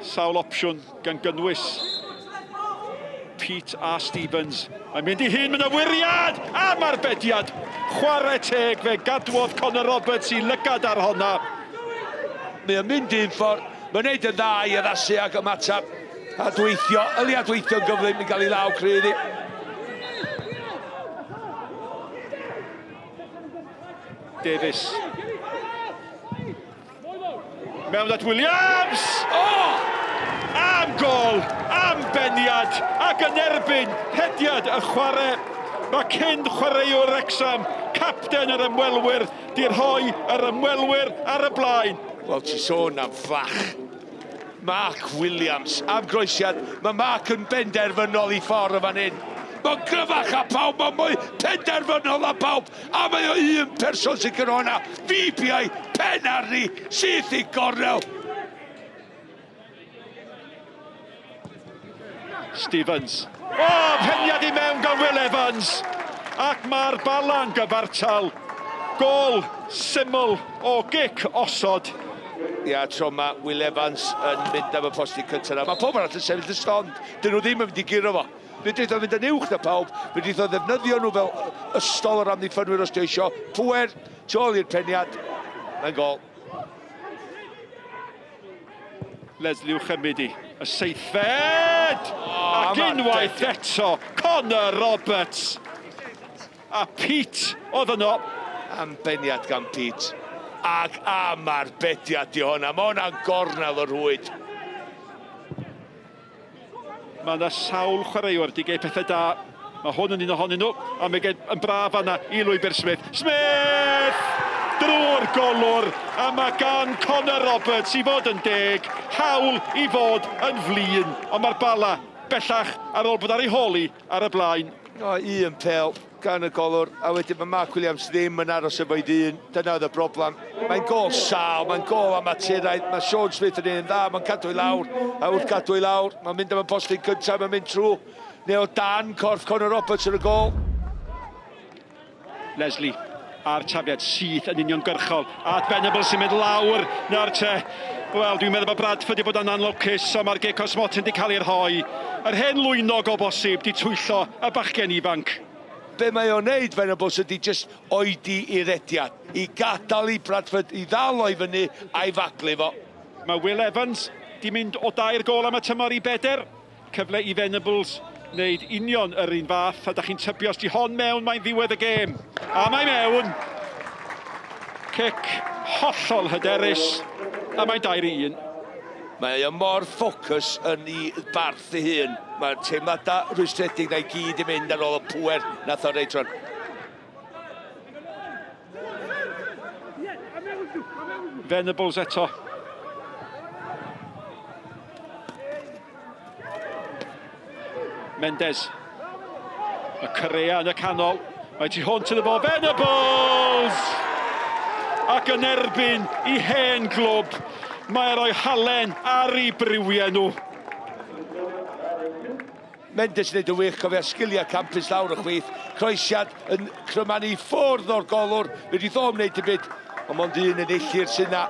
Sawl opsiwn gan gynnwys Pete a Stevens. Mae'n mynd i hun, mae'n wiriad am arbediad. Chwarae teg fe gadwodd Conor Roberts i lygad ar honna. Mae'n mynd un ffordd, mae'n neud yn dda i addasu ag ymateb. A dweithio, yli a dweithio'n gyflym i gael ei law creiddi. Davies. Mewn at Williams! Am gol, am beniad, ac yn erbyn hediad y chwarae. Mae cyn chwaraewr Wrexham, capten yr ymwelwyr, di rhoi yr ymwelwyr ar y blaen. Wel, ti sôn am fflach. Mark Williams, am groesiad, mae Mark yn benderfynol i ffordd o fan hyn. Mae'n gryfach a pawb, mae'n mwy penderfynol a pawb, a mae o un person sy'n gyda hwnna, FBI, pen arni, syth i gornel. Stevens. Peniad i mewn gan Will Evans. Ac mae'r Bala'n gyfartal. Gol syml o gic osod. Ia, tro mae Will Evans yn mynd am y posti cyntaf. Mae pob arall yn sefyll y stond. Dyn nhw ddim yn mynd i giro fo. Fe dweud o'n mynd yn uwch na pawb. Fe dweud o'n ddefnyddio nhw fel ystol o'r amddiffynwyr os di eisio. Pwer, tu ôl i'r peniad. Mae'n gol. Leslie Uchafbwyntiau, y seithfed! Ac unwaith eto, Conor Roberts. A Pete oedd yno. Am beniad gan Pete. Ac am arbediad di hwnna. Mae hwnna'n gornel o'r rwyd. Mae yna sawl chwaraewr di geid pethau da. Mae hwn yn un ohonyn nhw. A mae gen yn braf yna i Lwybr Smith. Smith! Drwy'r golwr. A mae gan Conor Roberts i fod yn deg. Hawl i fod yn flin. Ond mae'r Bala bellach ar ôl bod ar ei holi ar y blaen. Un pel gan y golwr. A wedyn mae Mark Williams ddim yn aros efo i ddyn. Dyna oedd y broblem. Mae'n gol sal, mae'n gol amaturaidd. Mae Sean Smith yn un dda, mae'n cadw i lawr. A wrth cadw i lawr, mae'n mynd am y postyn cyntaf, mae'n mynd trwy. Neu o dan corff Conor Roberts yn y gol. Leslie a'r tafiad syth yn uniongyrchol. A Venables sy'n mynd lawr nawr te. Wel, dwi'n meddwl bod Bradford wedi bod yn anlwcus, a mae'r Gic Osmotin wedi cael ei rhoi. Yr hen lwynog o bosib di twyllo y bachgen ifanc. Be mae o'n neud, Venables, ydy just oedi i'r ediad. I gadael i Bradford i ddalo i fyny a'i faglu fo. Mae Will Evans di mynd o 2 gol am y tymor i 4. Cyfle i Venables wneud union yr un fath, a da chi'n tybio os di hon mewn, mae'n ddiwedd y gêm. A mae mewn. Cic hollol hyderus, a mae'n 2-1. Mae o mor ffocws yn ei barth ei hun. Mae'r teimladau rwystredig na i gyd i mynd ar ôl y pwer nath o reitron. Venables eto. Mendes. Y Correa yn y canol. Mae ti hwn yn y bo. Venables! Ac yn erbyn i hen glwb. Mae roi halen ar ei briwiau nhw. Mendes wneud y wych, cofio sgiliau campus lawr y chwith. Croesiad yn crymanu ffwrdd o'r golwr. Fe di ddom wneud y byd. Ond mond un yn eillir sy'n na.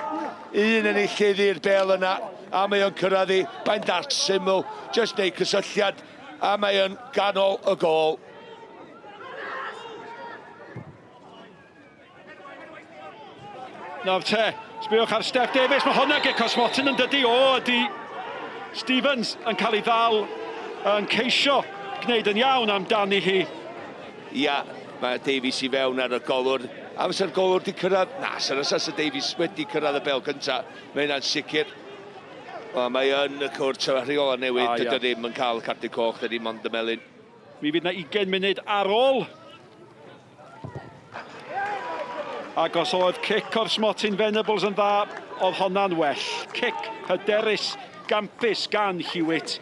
Un yn eilliddi'r bel yna. A mae o'n cyrraeddu. Ba'n dart syml. Just neud cysylliad. A mae o'n ganol y gol. Nawr te, sbïwch ar Steph Davies, mae hwnna Gic Osmotin yn dydi o ydi Stevens yn cael ei ddal yn ceisio gwneud yn iawn amdani hi. Ia, mae Davies i fewn ar y golwr. A fysa'r golwr di cyrraedd? Na, sy'n asas y Davies wedi cyrraedd y bel cyntaf. Mae hynna'n sicr. O, mae yn y cwrt o rheola newydd, dydy ddim yn cael cardi coch, dydy mond y melyn. Mi fydd na 20 munud ar ôl. Ac os oedd cic o'r Smotin Venables yn dda, oedd honna'n well. Cic hyderus, gampus gan Hewitt.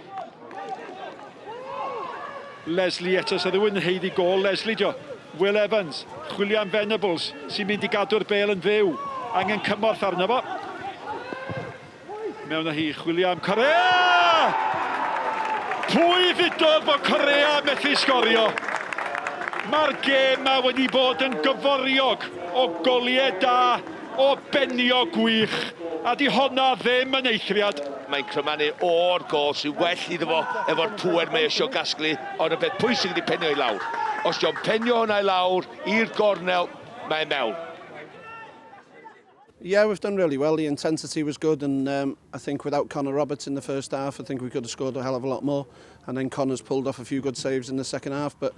Leslie eto, sydd rhywun yn heiddi gol. Leslie dio. Will Evans, chwilio am Venables, sy'n mynd i gadw'r bel yn fyw. Angen cymorth arno fo. Mewn â hi, chwilio am Correa! Pwy ddudodd bod Correa methu sgorio? Mae'r gêm ma wedi bod yn gyforiog o goliau da, o benio gwych. a di honna ddim yn eithriad. Mae'n crymannu o'r gol sy'n well iddo fo efo'r pŵer mae eisiau gasglu, ond y beth pwysig ydi penio i lawr. Os di'n penio hwnna i lawr i'r gornel, mae'n mewn. Yeah, we've done really well. The intensity was good, and I think without Connor Roberts in the first half, I think we could have scored a hell of a lot more. And then Connor's pulled off a few good saves in the second half. But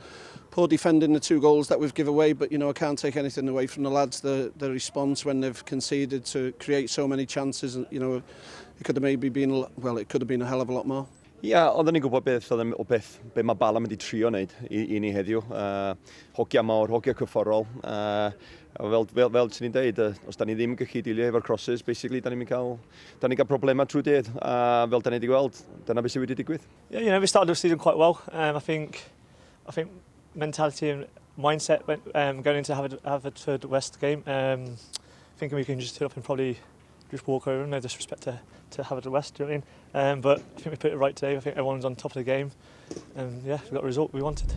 poor defending the 2 goals that we've given away. But you know, I can't take anything away from the lads. The response when they've conceded to create so many chances, and you know, it could have maybe been it could have been a hell of a lot more. Ia, oedden ni'n gwybod beth mae Bala mynd i trio wneud i ni heddiw. Hogia mawr, hogia cyfforol. Fel sy'n ni'n dweud, os da ni ddim yn gallu dilio efo'r crosses, basically, da ni'n cael problemau trwy dydd. Fel da ni wedi gweld, dyna beth sydd wedi digwydd. Yeah, you know, we started the season quite well. I think mentality and mindset going into Aberystwyth West game, thinking we can just turn up and probably just walk over, no disrespect to Aberystwyth West, do you know what I mean? But I think we put it right today. I think everyone's on top of the game, and yeah, we got the result we wanted.